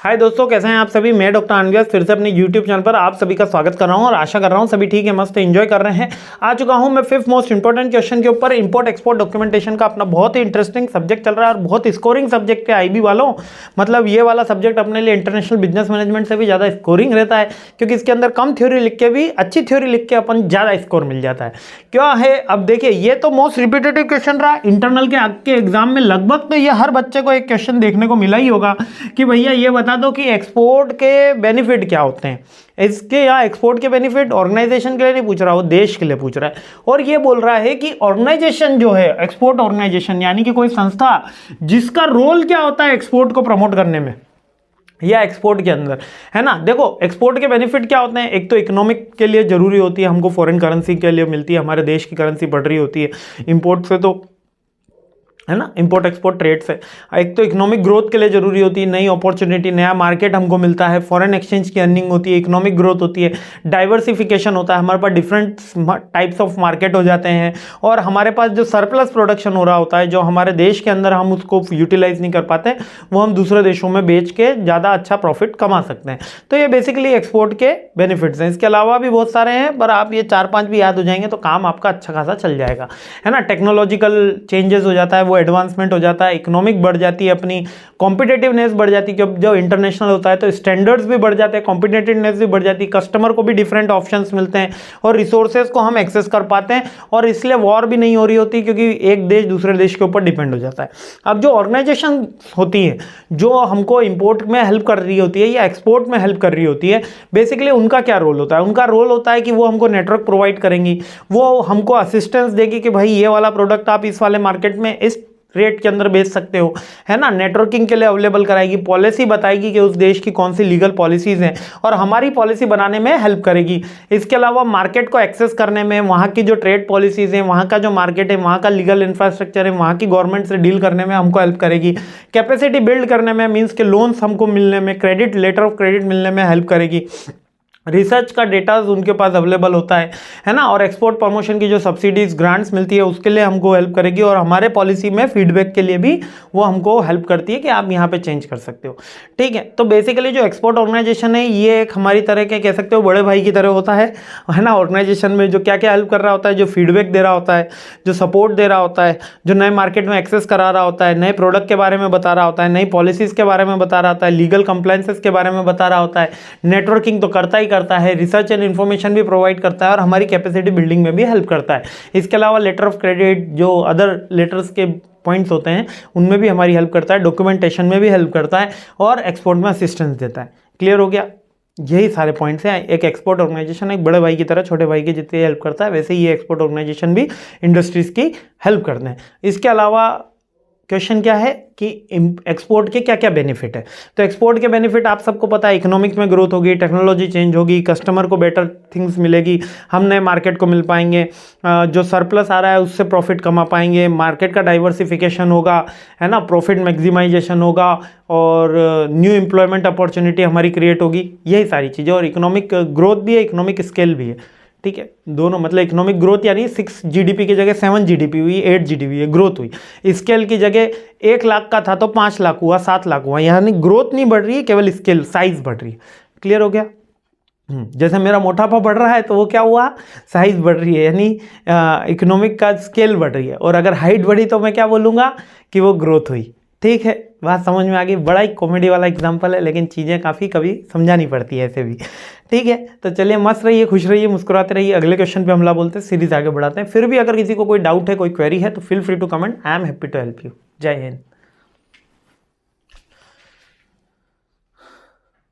हाय दोस्तों, कैसे हैं आप सभी। मैं डॉक्टर अनव्यास फिर से अपने यूट्यूब चैनल पर आप सभी का स्वागत कर रहा हूं और आशा कर रहा हूं सभी ठीक है, मस्त एंजॉय कर रहे हैं। आ चुका हूं मैं फिफ्थ मोस्ट इंपॉर्टेंट क्वेश्चन के ऊपर। इंपोर्ट एक्सपोर्ट डॉक्यूमेंटेशन का अपना बहुत ही इंटरेस्टिंग सब्जेक्ट चल रहा है और बहुत स्कोरिंग सब्जेक्ट है आईबी वालों। मतलब ये वाला सब्जेक्ट अपने लिए इंटरनेशनल बिजनेस मैनेजमेंट से भी ज़्यादा स्कोरिंग रहता है, क्योंकि इसके अंदर कम थ्योरी लिख के भी अच्छी थ्योरी लिख के अपन ज़्यादा स्कोर मिल जाता है। क्या है, अब देखिए, ये तो मोस्ट रिपीटेटिव क्वेश्चन रहा इंटरनल के आपके एग्जाम में। लगभग तो ये हर बच्चे को एक क्वेश्चन देखने को मिला ही होगा कि भैया ये बता दो कि एक्सपोर्ट के बेनिफिट क्या होते हैं। इसके यहाँ एक्सपोर्ट के बेनिफिट ऑर्गेनाइजेशन के लिए नहीं पूछ रहा, वो देश के लिए पूछ रहा है। और ये बोल रहा है कि ऑर्गेनाइजेशन जो है, एक्सपोर्ट ऑर्गेनाइजेशन यानी कि कोई संस्था जिसका रोल क्या होता है एक्सपोर्ट को प्रमोट करने में या एक्सपोर्ट के अंदर, है ना। देखो, एक्सपोर्ट के बेनिफिट क्या होते हैं। एक तो इकोनॉमिक के लिए जरूरी होती है, हमको फॉरेन करेंसी के लिए मिलती है, हमारे देश की करेंसी बढ़ रही होती है इंपोर्ट से, तो है ना, इंपोर्ट एक्सपोर्ट ट्रेड से। एक तो इकोनॉमिक ग्रोथ के लिए जरूरी होती है, नई अपॉर्चुनिटी, नया मार्केट हमको मिलता है, फॉरेन एक्सचेंज की अर्निंग होती है, इकोनॉमिक ग्रोथ होती है, डाइवर्सिफिकेशन होता है, हमारे पास डिफरेंट टाइप्स ऑफ मार्केट हो जाते हैं, और हमारे पास जो सरप्लस प्रोडक्शन हो रहा होता है, जो हमारे देश के अंदर हम उसको यूटिलाइज नहीं कर पाते, वो हम दूसरे देशों में बेच के ज़्यादा अच्छा प्रॉफिट कमा सकते हैं। तो ये बेसिकली एक्सपोर्ट के बेनिफिट्स हैं। इसके अलावा भी बहुत सारे हैं, पर आप ये 4-5 भी याद हो जाएंगे तो काम आपका अच्छा खासा चल जाएगा, है ना। टेक्नोलॉजिकल चेंजेस हो जाता है, वो एडवांसमेंट हो जाता है, इकोनॉमिक बढ़ जाती है, अपनी कॉम्पिटेटिवनेस बढ़ जाती है, क्योंकि जब इंटरनेशनल होता है तो स्टैंडर्ड्स भी बढ़ जाते हैं, कॉम्पिटेटिवनेस भी बढ़ जाती है, कस्टमर को भी डिफरेंट ऑप्शंस मिलते हैं और रिसोर्सेज को हम एक्सेस कर पाते हैं, और इसलिए वॉर भी नहीं हो रही होती, क्योंकि एक देश दूसरे देश के ऊपर डिपेंड हो जाता है। अब जो ऑर्गेनाइजेशन होती है जो हमको इंपोर्ट में हेल्प कर रही होती है या एक्सपोर्ट में हेल्प कर रही होती है, बेसिकली उनका क्या रोल होता है। उनका रोल होता है कि वो हमको नेटवर्क प्रोवाइड करेंगी, वो हमको असिस्टेंस देगी कि भाई ये वाला प्रोडक्ट आप इस वाले मार्केट में इस रेट के अंदर बेच सकते हो, है ना। नेटवर्किंग के लिए अवेलेबल कराएगी, पॉलिसी बताएगी कि उस देश की कौन सी लीगल पॉलिसीज हैं, और हमारी पॉलिसी बनाने में हेल्प करेगी। इसके अलावा मार्केट को एक्सेस करने में, वहाँ की जो ट्रेड पॉलिसीज हैं, वहाँ का जो मार्केट है, वहाँ का लीगल इंफ्रास्ट्रक्चर है, वहाँ की गवर्नमेंट से डील करने में हमको हेल्प करेगी। कैपेसिटी बिल्ड करने में, मीन्स के लोन्स हमको मिलने में, क्रेडिट, लेटर ऑफ क्रेडिट मिलने में हेल्प करेगी। रिसर्च का डेटाज उनके पास अवेलेबल होता है ना। और एक्सपोर्ट प्रमोशन की जो सब्सिडीज ग्रांट्स मिलती है उसके लिए हमको हेल्प करेगी, और हमारे पॉलिसी में फीडबैक के लिए भी वो हमको हेल्प करती है कि आप यहाँ पे चेंज कर सकते हो, ठीक है। तो बेसिकली जो एक्सपोर्ट ऑर्गेनाइजेशन है ये एक हमारी तरह के कह सकते हो बड़े भाई की तरह होता है ना। ऑर्गेनाइजेशन में जो क्या क्या हेल्प कर रहा होता है, जो फीडबैक दे रहा होता है, जो सपोर्ट दे रहा होता है, जो नए मार्केट में एक्सेस करा रहा होता है, नए प्रोडक्ट के बारे में बता रहा होता है, नई पॉलिसीज के बारे में बता रहा होता है, लीगल कंप्लायंसेस के बारे में बता रहा होता है, नेटवर्किंग तो करता ही करता है, रिसर्च इन्फॉर्मेशन भी प्रोवाइड करता है, और हमारी कैपेसिटी बिल्डिंग में भी हेल्प करता है। इसके अलावा लेटर ऑफ क्रेडिट, जो अदर लेटर्स के पॉइंट्स होते हैं उनमें भी हमारी हेल्प करता है, डॉक्यूमेंटेशन में भी हेल्प करता है, और एक्सपोर्ट में असिस्टेंस देता है। क्लियर हो गया। यही सारे पॉइंट्स हैं। एक एक्सपोर्ट ऑर्गेनाइजेशन एक बड़े भाई की तरह छोटे भाई की जितनी हेल्प करता है, वैसे ही ये एक्सपोर्ट ऑर्गेनाइजेशन भी इंडस्ट्रीज की हेल्प करते हैं। इसके अलावा क्वेश्चन क्या है कि एक्सपोर्ट के क्या क्या बेनिफिट है। तो एक्सपोर्ट के बेनिफिट आप सबको पता है, इकोनॉमिक में ग्रोथ होगी, टेक्नोलॉजी चेंज होगी, कस्टमर को बेटर थिंग्स मिलेगी, हम नए मार्केट को मिल पाएंगे, जो सरप्लस आ रहा है उससे प्रॉफिट कमा पाएंगे, मार्केट का डाइवर्सिफिकेशन होगा, है ना, प्रॉफिट मैक्सिमाइजेशन होगा, और न्यू एम्प्लॉयमेंट अपॉर्चुनिटी हमारी क्रिएट होगी। यही सारी चीज़ें, और इकोनॉमिक ग्रोथ भी है, इकोनॉमिक स्केल भी है, ठीक है। दोनों, मतलब इकोनॉमिक ग्रोथ यानी 6 GDP की जगह 7 GDP हुई, 8 GDP है, ग्रोथ हुई। स्केल की जगह 1 लाख का था तो 5 लाख हुआ, 7 लाख हुआ, यानी ग्रोथ नहीं बढ़ रही है, केवल स्केल साइज बढ़ रही है। क्लियर हो गया। जैसे मेरा मोटापा बढ़ रहा है तो वो क्या हुआ, साइज बढ़ रही है, यानी इकोनॉमिक का स्केल बढ़ रही है। और अगर हाइट बढ़ी तो मैं क्या बोलूँगा कि वो ग्रोथ हुई, ठीक है। बात समझ में आ गई। बड़ा ही कॉमेडी वाला एग्जांपल है, लेकिन चीज़ें काफ़ी कभी समझानी पड़ती है ऐसे भी, ठीक है। तो चलिए, मस्त रहिए, खुश रहिए, मुस्कुराते रहिए। अगले क्वेश्चन पे हमला बोलते हैं, सीरीज आगे बढ़ाते हैं। फिर भी अगर किसी को कोई डाउट है, कोई क्वेरी है तो feel free to comment, I am happy to help you. Jai Hind.